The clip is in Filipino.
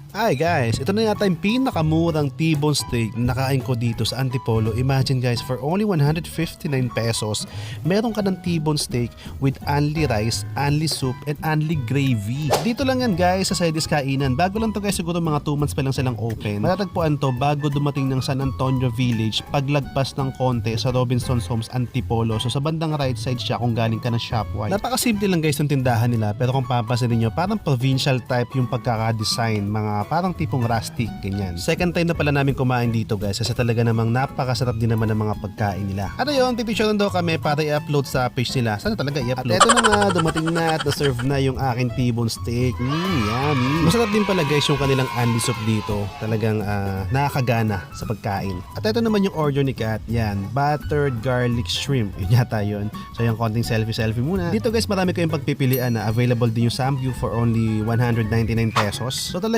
Hi guys, ito na yata yung pinakamurang T-bone steak na nakain ko dito sa Antipolo. Imagine guys, for only 159 pesos, meron ka ng T-bone steak with only rice, only soup, and only gravy. Dito lang yan guys sa Sidis Kainan. Bago lang to guys, siguro mga 2 months pa lang silang open. Matatagpuan to bago dumating ng San Antonio Village, paglagpas ng konti sa Robinson's Homes Antipolo. So sa bandang right side siya kung galing ka ng Shopwide. Napakasimple lang guys ng tindahan nila, pero kung papasin niyo parang provincial type yung pagkaka-design, mga parang tipong rustic, ganyan. Second time na pala namin kumain dito guys, kasi talaga namang napakasarap din naman ng mga pagkain nila. At ayun, pipicturean daw kami para i-upload sa page nila. Sana talaga i-upload. At eto na nga, dumating na at na-serve na yung aking T-bone steak. Yummy. Masarap din pala guys yung kanilang only soup dito. Talagang nakakagana sa pagkain. At eto naman yung order ni Kat. Yan, buttered garlic shrimp. Yun yata yun. So yung konting selfie muna. Dito guys, marami kayong pagpipilian na available din yung Samgyup for only 199 pesos. So talaga